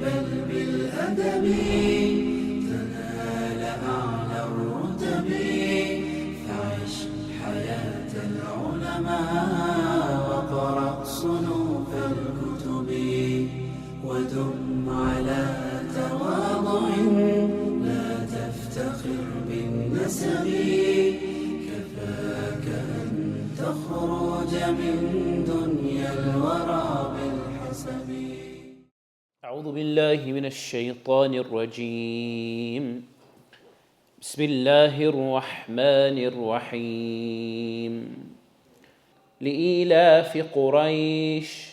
بل بالأدب تنال أعلى الرتب فعش حياة العلماء وقرأ صنوف الكتب ودم على تواضع لا تفتخر بالنسب كفاك أن تخرج من دنيا الورى بالحسب. أعوذ بالله من الشيطان الرجيم. بسم الله الرحمن الرحيم. لإيلاف قريش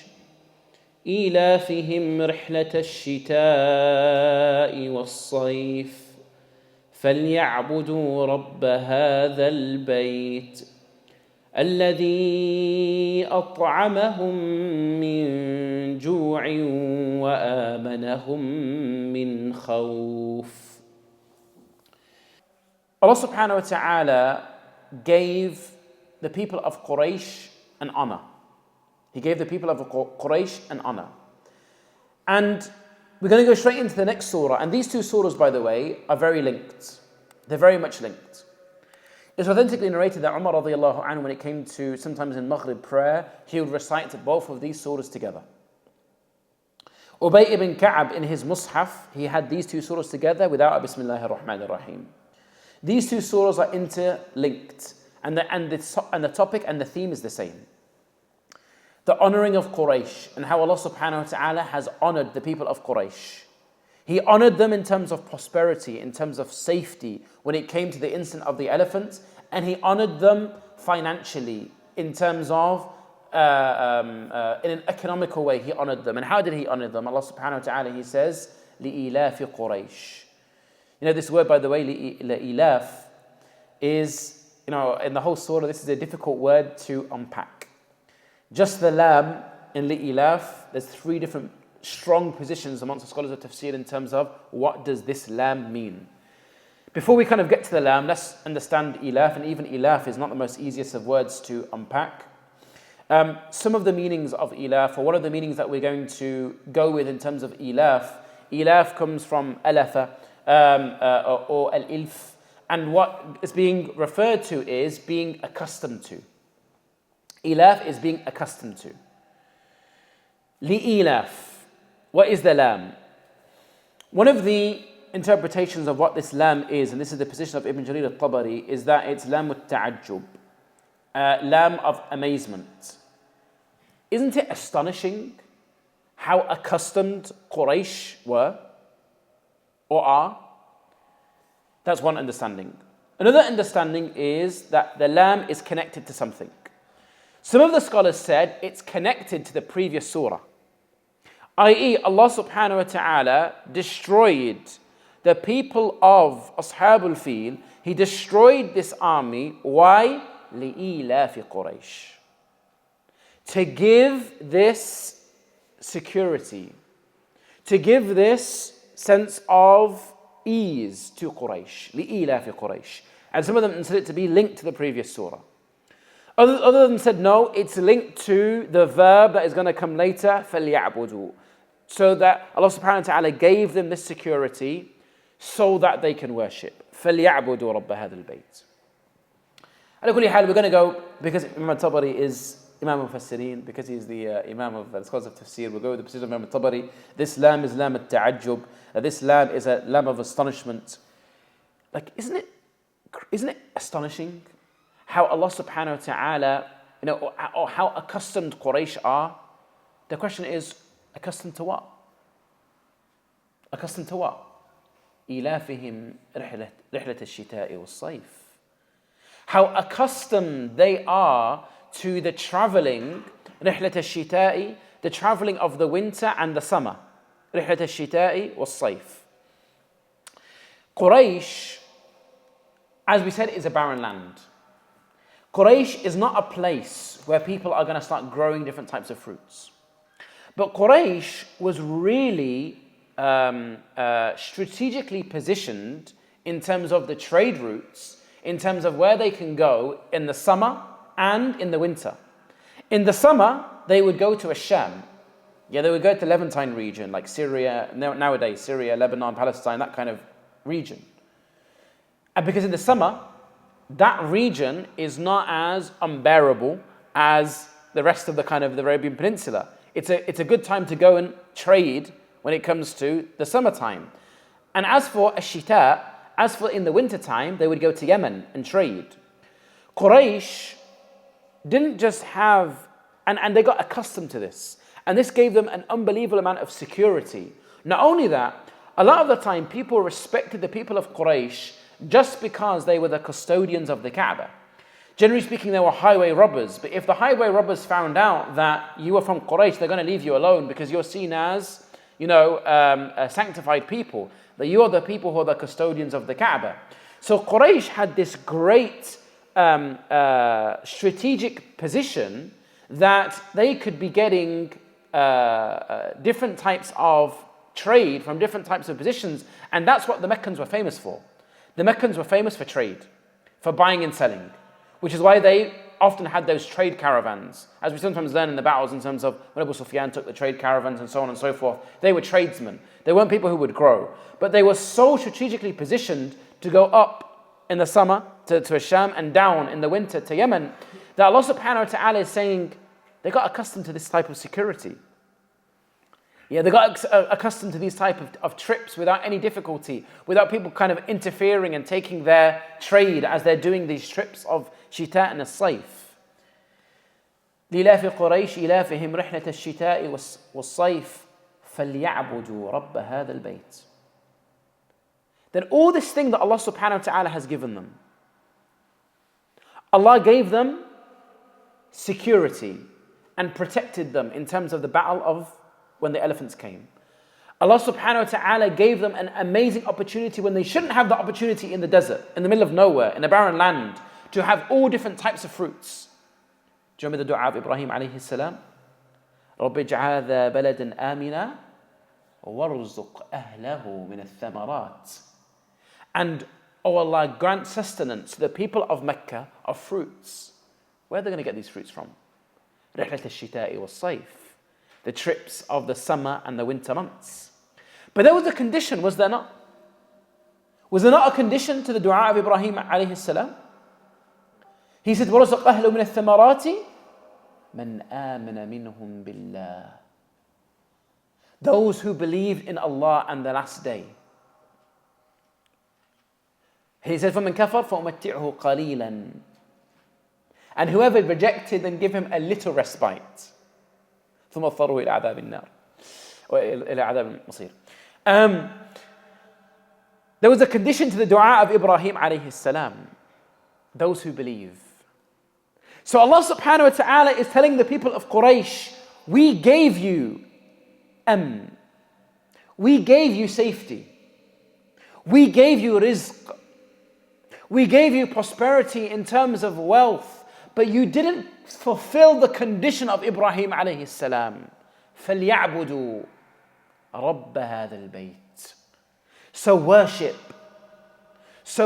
إيلافهم رحلة الشتاء والصيف فليعبدوا رب هذا البيت الذي أطعمهم من جوع وآمنهم من خوف. Allah subhanahu wa ta'ala gave the people of Quraish an honor. He gave the people of Quraysh an honor. And we're going to go straight into the next surah. And these two surahs, by the way, are very linked. They're very much linked. It's authentically narrated that Umar radiallahu anhu, when it came to sometimes in Maghrib prayer, he would recite both of these surahs together. Ubay ibn Ka'ab in his Mus'haf, he had these two surahs together without a Bismillahir Rahmanir Rahim. These two surahs are interlinked. And the topic and the theme is the same. The honoring of Quraysh and how Allah subhanahu wa ta'ala has honored the people of Quraysh. He honored them in terms of prosperity, in terms of safety when it came to the incident of the elephant, and He honored them financially in terms of in an economical way. He honored them. And how did He honor them? Allah subhanahu wa ta'ala, He says, لِإِلَافِ قُرَيْش. You know, this word, by the way, لِإِلَاف, is, you know, in the whole surah, this is a difficult word to unpack. Just the lam in li'ilaf, there's three different strong positions amongst the scholars of tafsir in terms of what does this lam mean. Before we kind of get to the lam, let's understand ilaf, and even ilaf is not the most easiest of words to unpack. Some of the meanings of ilaf, or one of the meanings that we're going to go with in terms of ilaf, ilaf comes from alafa or al-ilf, and what is being referred to is being accustomed to. Ilaf is being accustomed to. Li-ilaf. What is the lam? One of the interpretations of what this lam is, and this is the position of Ibn Jarir al-Tabari, is that it's lam al-ta'ajjub, lam of amazement. Isn't it astonishing how accustomed Quraysh were or are? That's one understanding. Another understanding is that the lam is connected to something. Some of the scholars said it's connected to the previous surah. I.e., Allah subhanahu wa ta'ala destroyed the people of Ashabul Fil. He destroyed this army. Why? لِإِيلَافِ قُرَيْش. To give this security, to give this sense of ease to Quraysh. لِإِيلَافِ قُرَيْش. And some of them said it to be linked to the previous surah. Other of them said, no, it's linked to the verb that is going to come later, فَلْيَعْبُدُوا. So that Allah subhanahu wa ta'ala gave them this security so that they can worship. فَلْيَعْبُدُوا رَبَّ هَذَا الْبَيْتِ. على كل حال, we're going to go, because Imam al-Tabari is Imam al-Mufassirin, because he's the Imam of the scholars of Tafsir, we'll go with the position of Imam al-Tabari. This lam is lam al-ta'ajjub. This lam is a lam of astonishment. Like, isn't it astonishing how Allah subhanahu wa ta'ala, you know, or how accustomed Quraysh are? The question is, accustomed to what? Accustomed to what? إِلَافِهِمْ رِحْلَةَ الشِّتَاءِ وَالصَّيْفِ. How accustomed they are to the traveling, رِحْلَةَ الشِّتَاءِ, the traveling of the winter and the summer. رِحْلَةَ الشِّتَاءِ وَالصَّيْفِ. Quraysh, as we said, is a barren land. Quraysh is not a place where people are going to start growing different types of fruits. But Quraysh was really strategically positioned in terms of the trade routes, in terms of where they can go in the summer and in the winter. In the summer, they would go to Sham. Yeah, they would go to the Levantine region, like Syria, nowadays, Syria, Lebanon, Palestine, that kind of region. And because in the summer, that region is not as unbearable as the rest of the kind of the Arabian Peninsula. It's a good time to go and trade when it comes to the summertime. And as for Ashita, as for in the wintertime, they would go to Yemen and trade. Quraish didn't just have, and they got accustomed to this. And this gave them an unbelievable amount of security. Not only that, a lot of the time people respected the people of Quraysh just because they were the custodians of the Kaaba. Generally speaking, they were highway robbers. But if the highway robbers found out that you were from Quraysh, they're going to leave you alone because you're seen as, sanctified people. That you are the people who are the custodians of the Kaaba. So Quraysh had this great strategic position that they could be getting different types of trade from different types of positions, and that's what the Meccans were famous for. The Meccans were famous for trade, for buying and selling, which is why they often had those trade caravans, as we sometimes learn in the battles in terms of when Abu Sufyan took the trade caravans and so on and so forth. They were tradesmen. They weren't people who would grow, but they were so strategically positioned to go up in the summer to Asham and down in the winter to Yemen that Allah subhanahu wa ta'ala is saying they got accustomed to this type of security. Yeah, they got accustomed to these type of trips without any difficulty, without people kind of interfering and taking their trade as they're doing these trips of Shita and As-Sayf. لإلاف قريش إلافهم رحلة الشتاء والصيف فليعبدوا رب هذا البيت. Then all this thing that Allah subhanahu wa ta'ala has given them, Allah gave them security and protected them in terms of the battle of when the elephants came. Allah subhanahu wa ta'ala gave them an amazing opportunity when they shouldn't have the opportunity in the desert, in the middle of nowhere, in a barren land, to have all different types of fruits. Do you remember the dua of Ibrahim alayhi salam? رَبِّ اجْعَلْ هَذَا بَلَدًا آمِنًا وَارْزُقْ أَهْلَهُ مِنَ الثَّمَرَاتِ. And, oh Allah, grant sustenance to the people of Mecca of fruits. Where are they going to get these fruits from? رِحْلَةَ الشِّتَاءِ وَالصَّيْفِ. The trips of the summer and the winter months. But there was a condition, was there not? Was there not a condition to the dua of Ibrahim alayhi salam? He said, وَرَزَقْ أَهْلُ مِنَ الثَّمَرَاتِ مَنْ آمَنَ مِنْهُمْ بِاللَّهِ. Those who believed in Allah and the last day. He said, فَمَنْ كَفَرْ فَأُمَتِّعْهُ قَلِيلًا. And whoever rejected, then give him a little respite. ثم اضطروا إلى عذاب النار إلى عذاب المصير. There was a condition to the dua of Ibrahim alayhi salam. Those who believe. So Allah subhanahu wa ta'ala is telling the people of Quraysh, we gave you amn. We gave you safety. We gave you rizq. We gave you prosperity in terms of wealth. But you didn't fulfill the condition of Ibrahim alayhi salam. فَلْيَعْبُدُوا رَبَّ هَذَا الْبَيْتِ. So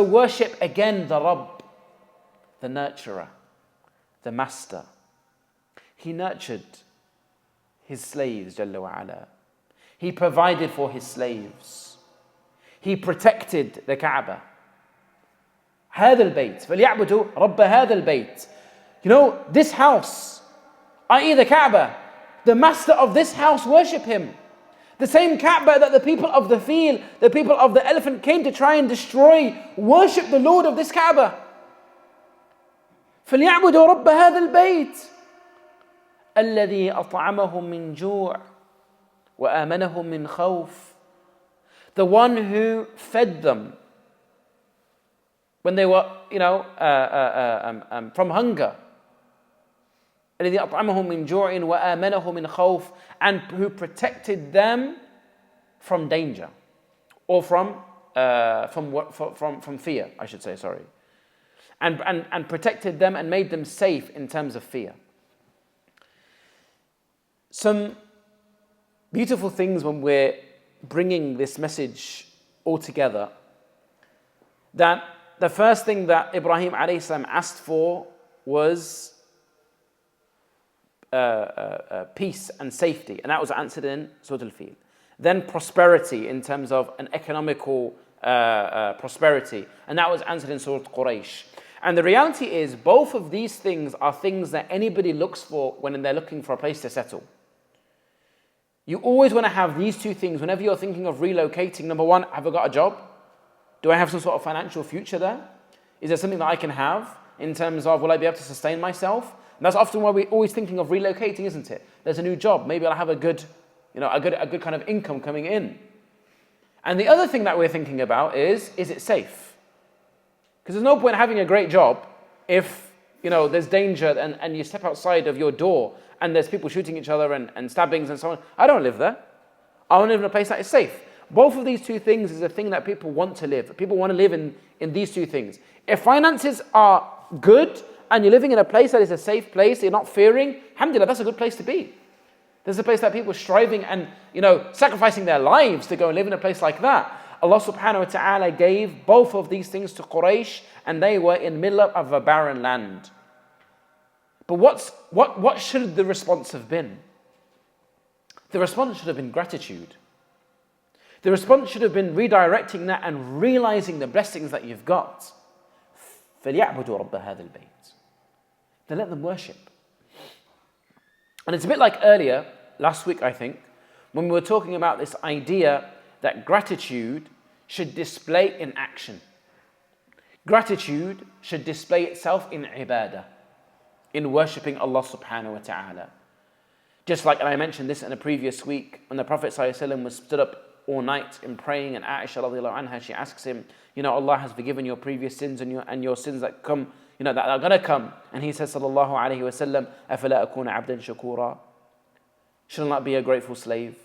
worship again the Rabb, the nurturer, the master. He nurtured his slaves, Jalla wa ala. He provided for his slaves. He protected the Kaaba. هذا البيت فليعبدوا رب هذا البيت. You know, this house, i.e. the Kaaba, the master of this house, worship him. The same Kaaba that the people of the field, the people of the elephant came to try and destroy, worship the Lord of this Kaaba. فليعبدوا رب هذا البيت الذي أطعمهم من جوع وآمنهم من خوف. The one who fed them when they were, from hunger. الذي أطعمهم من جوع وآمنهم من خوف. And who protected them from danger, or from fear, I should say, sorry. And protected them and made them safe in terms of fear. Some beautiful things when we're bringing this message all together, that the first thing that Ibrahim alayhi salam asked for was peace and safety, and that was answered in Surah Al-Fil. Then prosperity in terms of an economical prosperity, and that was answered in Surah Quraish. And the reality is, both of these things are things that anybody looks for when they're looking for a place to settle. You always want to have these two things whenever you're thinking of relocating. Number one, have I got a job? Do I have some sort of financial future there? Is there something that I can have in terms of, will I be able to sustain myself? And that's often why we're always thinking of relocating, isn't it? There's a new job. Maybe I'll have a good kind of income coming in. And the other thing that we're thinking about is it safe? Because there's no point having a great job if, there's danger and you step outside of your door and there's people shooting each other and stabbings and so on. I don't live there. I want to live in a place that is safe. Both of these two things is a thing that people want to live. People want to live in these two things. If finances are good and you're living in a place that is a safe place, you're not fearing, alhamdulillah, that's a good place to be. There's a place that people are striving and, sacrificing their lives to go and live in a place like that. Allah subhanahu wa ta'ala gave both of these things to Quraysh, and they were in the middle of a barren land. But what should the response have been? The response should have been gratitude. The response should have been redirecting that and realizing the blessings that you've got. فَلْيَعْبُدُوا رَبَّ هَذَا الْبَيْتِ. Then let them worship. And it's a bit like earlier, last week I think, when we were talking about this idea that gratitude should display in action. Gratitude should display itself in ibadah, in worshipping Allah subhanahu wa ta'ala. Just like, and I mentioned this in a previous week, when the Prophet ﷺ was stood up all night in praying, and Aisha radiallahu anha, she asks him, Allah has forgiven your previous sins and your sins that come, that are going to come. And he says, sallallahu alayhi wa sallam, أَفَلَا أَكُونَ عَبْدًا شَكُورًا. Should I not be a grateful slave?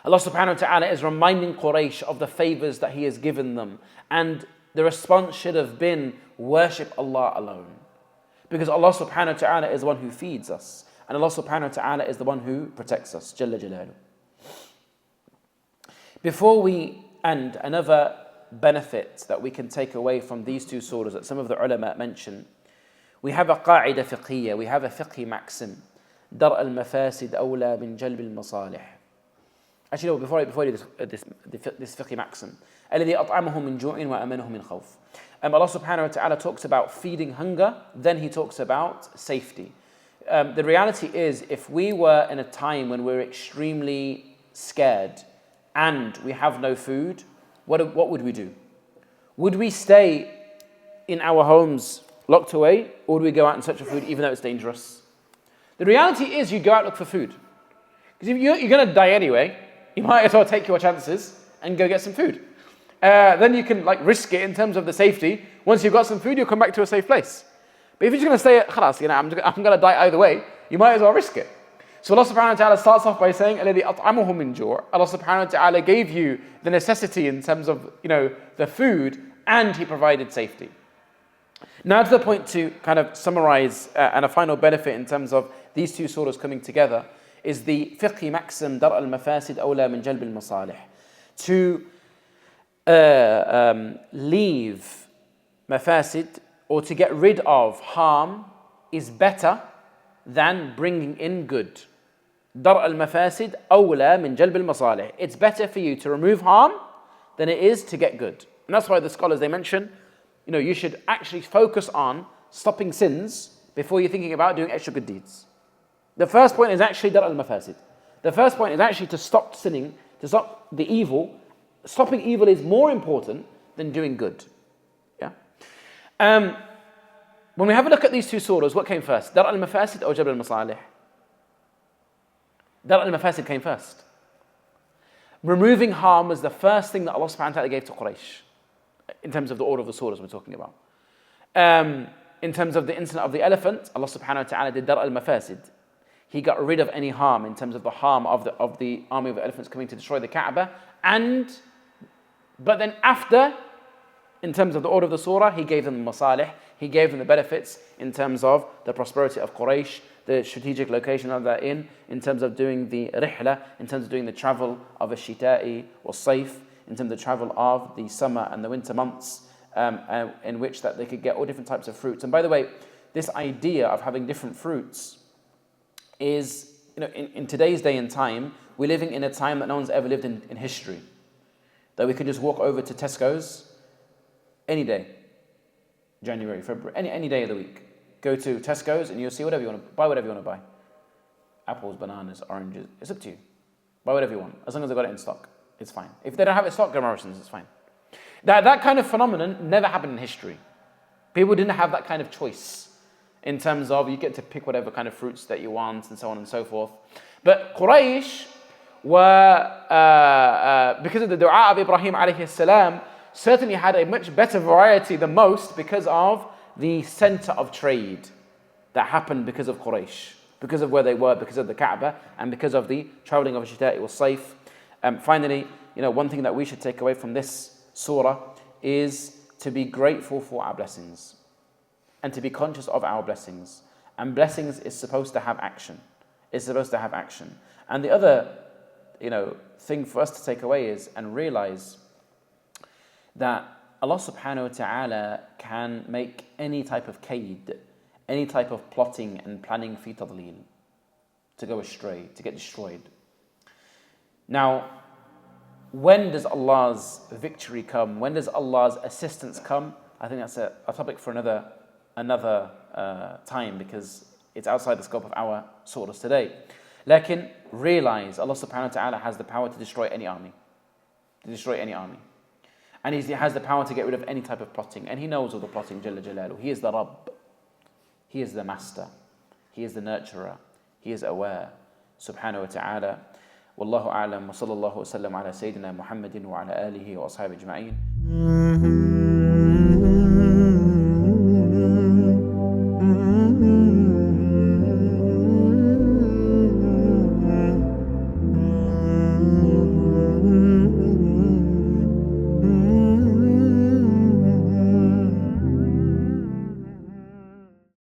Allah subhanahu wa ta'ala is reminding Quraysh of the favors that He has given them. And the response should have been, worship Allah alone. Because Allah subhanahu wa ta'ala is the one who feeds us. And Allah subhanahu wa ta'ala is the one who protects us. Jalla Jalaluhu. Before we end, another benefit that we can take away from these two surahs that some of the ulama mention, we have a qa'ida fiqhiyya, we have a fiqhi maxim. Dar al-mafasid awla min jalb al-masalih. Actually, no, before I do this fiqhi maxim. الَّذِي أَطْعَمَهُم مِّن جُوعٍ وَأَمَنَهُم مِّن خَوْفٍ. Allah subhanahu wa ta'ala talks about feeding hunger, then He talks about safety. The reality is, if we were in a time when we're extremely scared and we have no food, what would we do? Would we stay in our homes locked away, or would we go out and search for food even though it's dangerous? The reality is you go out and look for food. Because if you're going to die anyway, you might as well take your chances and go get some food. Then you can risk it in terms of the safety. Once you've got some food, you'll come back to a safe place. But if you're just going to stay at khalas, I'm going to die either way, you might as well risk it. So Allah subhanahu wa ta'ala starts off by saying, الَّذِي أَطْعَمُهُم مِّن جُوعٍ. Allah subhanahu wa ta'ala gave you the necessity in terms of the food, and He provided safety. Now to the point to kind of summarize and a final benefit in terms of these two surahs coming together is the fiqhi maxim, dar al-mafasid awla min jalb al-masalih. To leave mafasid, or to get rid of harm, is better than bringing in good. Dar al-mafasid awla min jalb al-masalih. It's better for you to remove harm than it is to get good. And that's why the scholars, they mention, you should actually focus on stopping sins before you're thinking about doing extra good deeds. The first point is actually dar al-mafasid. The first point is actually to stop sinning, to stop the evil. Stopping evil is more important than doing good. Yeah. When we have a look at these two surahs, what came first? Dar al-mafasid or jabr al-masalih? Dar al-mafasid came first. Removing harm was the first thing that Allah subhanahu wa ta'ala gave to Quraysh, in terms of the order of the surahs we're talking about. In terms of the incident of the elephant, Allah subhanahu wa ta'ala did dar al-mafasid. He got rid of any harm in terms of the harm of the army of elephants coming to destroy the Kaaba. But then after, in terms of the order of the surah, He gave them the masalih, He gave them the benefits in terms of the prosperity of Quraysh, the strategic location that they're in terms of doing the rihla, in terms of doing the travel of a shita'i or sayf, in terms of the travel of the summer and the winter months, in which that they could get all different types of fruits. And by the way, this idea of having different fruits is, in today's day and time, we're living in a time that no one's ever lived in history. That we can just walk over to Tesco's any day, January, February, any day of the week. Go to Tesco's and you'll see whatever you want to buy, whatever you want to buy. Apples, bananas, oranges, it's up to you. Buy whatever you want, as long as they've got it in stock, it's fine. If they don't have it in stock, go to Morrison's, it's fine. That kind of phenomenon never happened in history. People didn't have that kind of choice in terms of you get to pick whatever kind of fruits that you want and so on and so forth. But Quraish were, because of the dua of Ibrahim alayhi salam, certainly had a much better variety than most because of the center of trade that happened because of Quraysh, because of where they were, because of the Kaaba, and because of the traveling of Shita, it was safe. Finally, one thing that we should take away from this surah is to be grateful for our blessings and to be conscious of our blessings. And blessings is supposed to have action. It's supposed to have action. And the other, thing for us to take away is and realize that Allah subhanahu wa ta'ala can make any type of kaid, any type of plotting and planning fi tadleel, to go astray, to get destroyed. Now, when does Allah's victory come? When does Allah's assistance come? I think that's a topic for another time, because it's outside the scope of our surahs today. Lakin, realize Allah subhanahu wa ta'ala has the power to destroy any army. And He has the power to get rid of any type of plotting. And He knows all the plotting, Jalla Jalaluhu. He is the Rabb. He is the Master. He is the Nurturer. He is aware. Subhanahu wa ta'ala. Wallahu a'lam wa sallallahu wa sallam ala Sayyidina Muhammadin wa ala alihi wa ashabihi ajma'in.